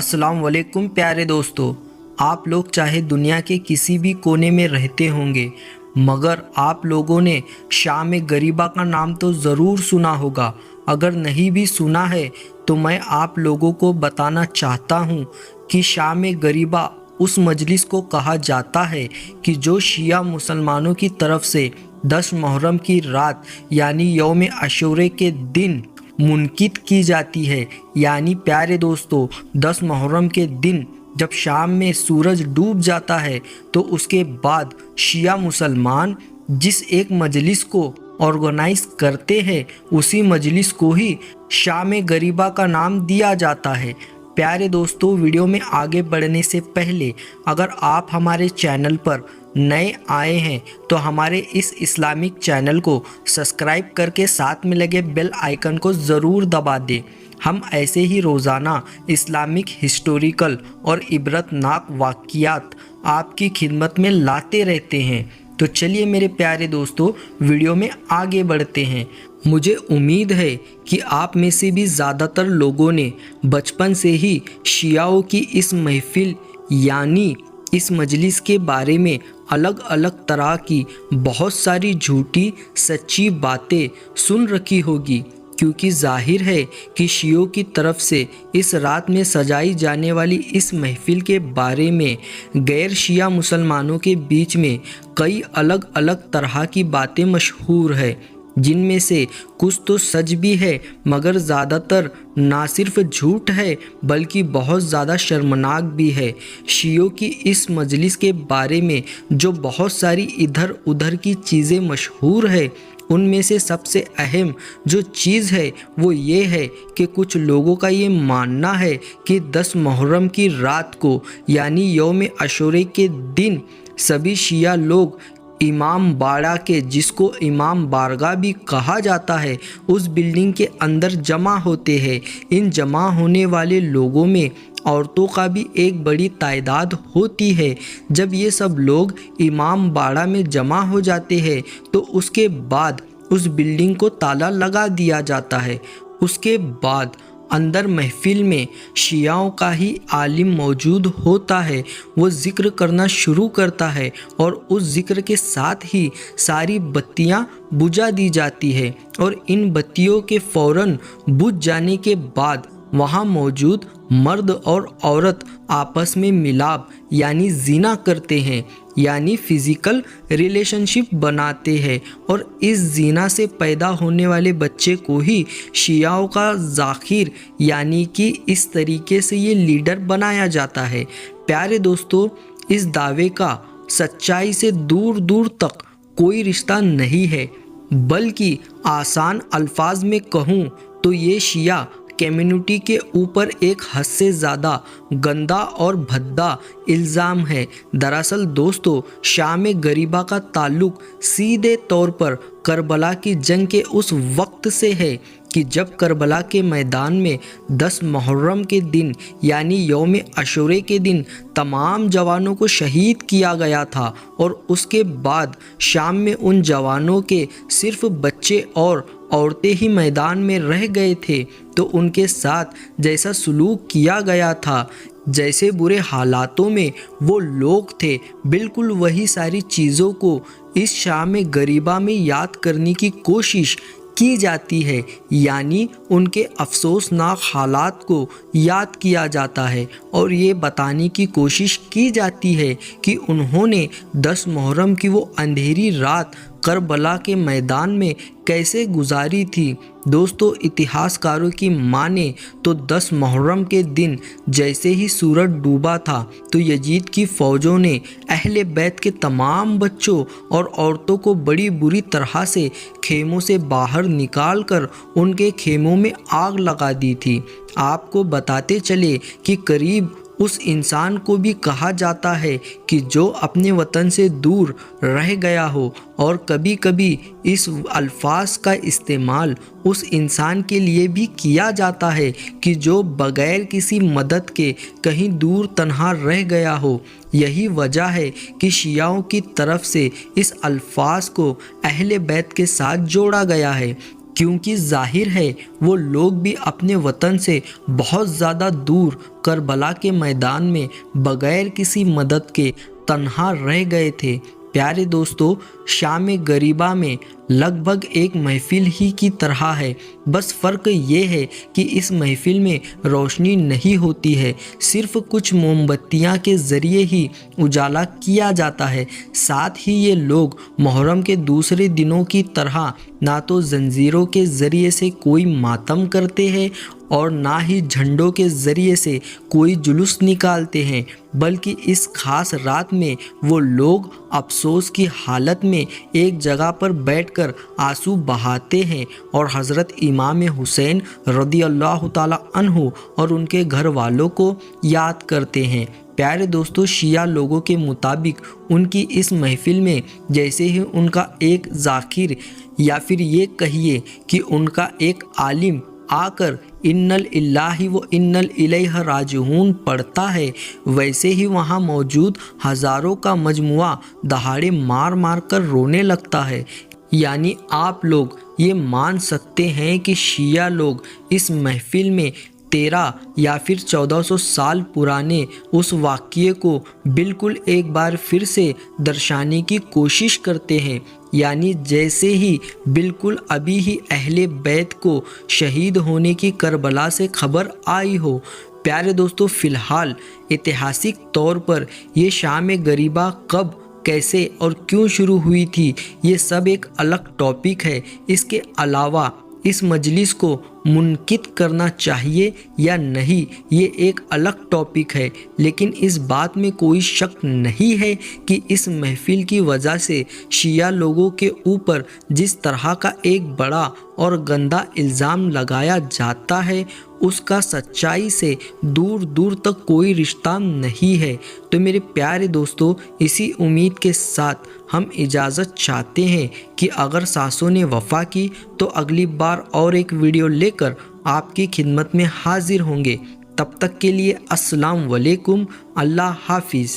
अस्सलाम वालेकुम प्यारे दोस्तों। आप लोग चाहे दुनिया के किसी भी कोने में रहते होंगे, मगर आप लोगों ने शाम गरीबा का नाम तो ज़रूर सुना होगा। अगर नहीं भी सुना है तो मैं आप लोगों को बताना चाहता हूँ कि शाम गरीबा उस मजलिस को कहा जाता है कि जो शिया मुसलमानों की तरफ से 10 मुहर्रम की रात यानी यौम आशूरा के दिन मुनक़िद की जाती है। यानी प्यारे दोस्तों, 10 मुहर्रम के दिन जब शाम में सूरज डूब जाता है तो उसके बाद शिया मुसलमान जिस एक मजलिस को ऑर्गेनाइज करते हैं उसी मजलिस को ही शाम गरीबा का नाम दिया जाता है। प्यारे दोस्तों, वीडियो में आगे बढ़ने से पहले अगर आप हमारे चैनल पर नए आए हैं तो हमारे इस इस्लामिक चैनल को सब्सक्राइब करके साथ में लगे बेल आइकन को ज़रूर दबा दें। हम ऐसे ही रोज़ाना इस्लामिक हिस्टोरिकल और इबरतनाक वाक़ियात आपकी खिदमत में लाते रहते हैं। तो चलिए मेरे प्यारे दोस्तों, वीडियो में आगे बढ़ते हैं। मुझे उम्मीद है कि आप में से भी ज़्यादातर लोगों ने बचपन से ही शियाओं की इस महफिल यानी इस मजलिस के बारे में अलग अलग तरह की बहुत सारी झूठी सच्ची बातें सुन रखी होगी, क्योंकि जाहिर है कि शियों की तरफ से इस रात में सजाई जाने वाली इस महफिल के बारे में गैर शिया मुसलमानों के बीच में कई अलग अलग तरह की बातें मशहूर है, जिनमें से कुछ तो सच भी है मगर ज़्यादातर ना सिर्फ झूठ है बल्कि बहुत ज़्यादा शर्मनाक भी है। शियों की इस मजलिस के बारे में जो बहुत सारी इधर उधर की चीज़ें मशहूर है, उनमें से सबसे अहम जो चीज़ है वो ये है कि कुछ लोगों का ये मानना है कि 10 मुहर्रम की रात को यानी यौम आशूरा के दिन सभी शिया लोग इमाम बाड़ा के, जिसको इमाम बारगाह भी कहा जाता है, उस बिल्डिंग के अंदर जमा होते हैं। इन जमा होने वाले लोगों में औरतों का भी एक बड़ी तादाद होती है। जब ये सब लोग इमाम बाड़ा में जमा हो जाते हैं तो उसके बाद उस बिल्डिंग को ताला लगा दिया जाता है। उसके बाद अंदर महफिल में शियाओं का ही आलिम मौजूद होता है। वो ज़िक्र करना शुरू करता है और उस ज़िक्र के साथ ही सारी बत्तियां बुझा दी जाती है और इन बत्तियों के फ़ौरन बुझ जाने के बाद वहाँ मौजूद मर्द और औरत आपस में मिलाप यानी ज़िना करते हैं, यानी फ़िज़िकल रिलेशनशिप बनाते हैं और इस ज़िना से पैदा होने वाले बच्चे को ही शियाओं का ज़ाकिर यानी कि इस तरीके से ये लीडर बनाया जाता है। प्यारे दोस्तों, इस दावे का सच्चाई से दूर दूर तक कोई रिश्ता नहीं है, बल्कि आसान अल्फाज में कहूँ तो ये शिया कम्युनिटी के ऊपर एक हद से ज़्यादा गंदा और भद्दा इल्ज़ाम है। दरअसल दोस्तों, शाम गरीबा का ताल्लुक़ सीधे तौर पर करबला की जंग के उस वक्त से है कि जब करबला के मैदान में 10 मुहर्रम के दिन यानी यौम आशूरा के दिन तमाम जवानों को शहीद किया गया था और उसके बाद शाम में उन जवानों के सिर्फ बच्चे और औरतें ही मैदान में रह गए थे। तो उनके साथ जैसा सलूक किया गया था, जैसे बुरे हालातों में वो लोग थे, बिल्कुल वही सारी चीज़ों को इस शाम गरीबा में याद करने की कोशिश की जाती है, यानी उनके अफसोसनाक हालात को याद किया जाता है और ये बताने की कोशिश की जाती है कि उन्होंने 10 मुहर्रम की वो अंधेरी रात करबला के मैदान में कैसे गुजारी थी। दोस्तों, इतिहासकारों की माने तो 10 मुहर्रम के दिन जैसे ही सूरज डूबा था तो यजीद की फ़ौजों ने अहले बैत के तमाम बच्चों और औरतों को बड़ी बुरी तरह से खेमों से बाहर निकाल कर उनके खेमों में आग लगा दी थी। आपको बताते चले कि करीब उस इंसान को भी कहा जाता है कि जो अपने वतन से दूर रह गया हो, और कभी कभी इस अल्फाज का इस्तेमाल उस इंसान के लिए भी किया जाता है कि जो बग़ैर किसी मदद के कहीं दूर तन्हा रह गया हो। यही वजह है कि शियाओं की तरफ से इस अल्फाज को अहले बैत के साथ जोड़ा गया है, क्योंकि जाहिर है वो लोग भी अपने वतन से बहुत ज़्यादा दूर करबला के मैदान में बगैर किसी मदद के तन्हा रह गए थे। प्यारे दोस्तों, शाम गरीबा में लगभग एक महफिल ही की तरह है, बस फ़र्क ये है कि इस महफिल में रोशनी नहीं होती है, सिर्फ कुछ मोमबत्तियाँ के ज़रिए ही उजाला किया जाता है। साथ ही ये लोग मुहर्रम के दूसरे दिनों की तरह ना तो जंजीरों के ज़रिए से कोई मातम करते हैं और ना ही झंडों के ज़रिए से कोई जुलूस निकालते हैं, बल्कि इस खास रात में वो लोग अफसोस की हालत में एक जगह पर बैठकर आंसू बहाते हैं और हज़रत इमाम हुसैन रदी अल्लाह ताला अन्हु और उनके घर वालों को याद करते हैं। प्यारे दोस्तों, शिया लोगों के मुताबिक उनकी इस महफिल में जैसे ही उनका एक ज़ाकिर या फिर ये कहिए कि उनका एक आलिम आकर इन्नल इल्लाहि व इन्नल इलैहि राजिऊन पढ़ता है, वैसे ही वहाँ मौजूद हज़ारों का मजमुआ दहाड़े मार मार कर रोने लगता है। यानी आप लोग ये मान सकते हैं कि शिया लोग इस महफिल में 13 या फिर 1400 साल पुराने उस वाक़ये को बिल्कुल एक बार फिर से दर्शाने की कोशिश करते हैं। यानी जैसे ही बिल्कुल अभी ही अहले बैत को शहीद होने की करबला से खबर आई हो। प्यारे दोस्तों, फ़िलहाल ऐतिहासिक तौर पर ये शाम गरीबा कब, कैसे और क्यों शुरू हुई थी, ये सब एक अलग टॉपिक है। इसके अलावा इस मजलिस को मुनक़िद करना चाहिए या नहीं, ये एक अलग टॉपिक है, लेकिन इस बात में कोई शक नहीं है कि इस महफिल की वजह से शिया लोगों के ऊपर जिस तरह का एक बड़ा और गंदा इल्ज़ाम लगाया जाता है उसका सच्चाई से दूर दूर तक कोई रिश्ता नहीं है। तो मेरे प्यारे दोस्तों, इसी उम्मीद के साथ हम इजाज़त चाहते हैं कि अगर सांसों ने वफ़ा की तो अगली बार और एक वीडियो लेकर आपकी खिदमत में हाजिर होंगे। तब तक के लिए अस्सलाम वालेकुम, अल्लाह हाफिज़।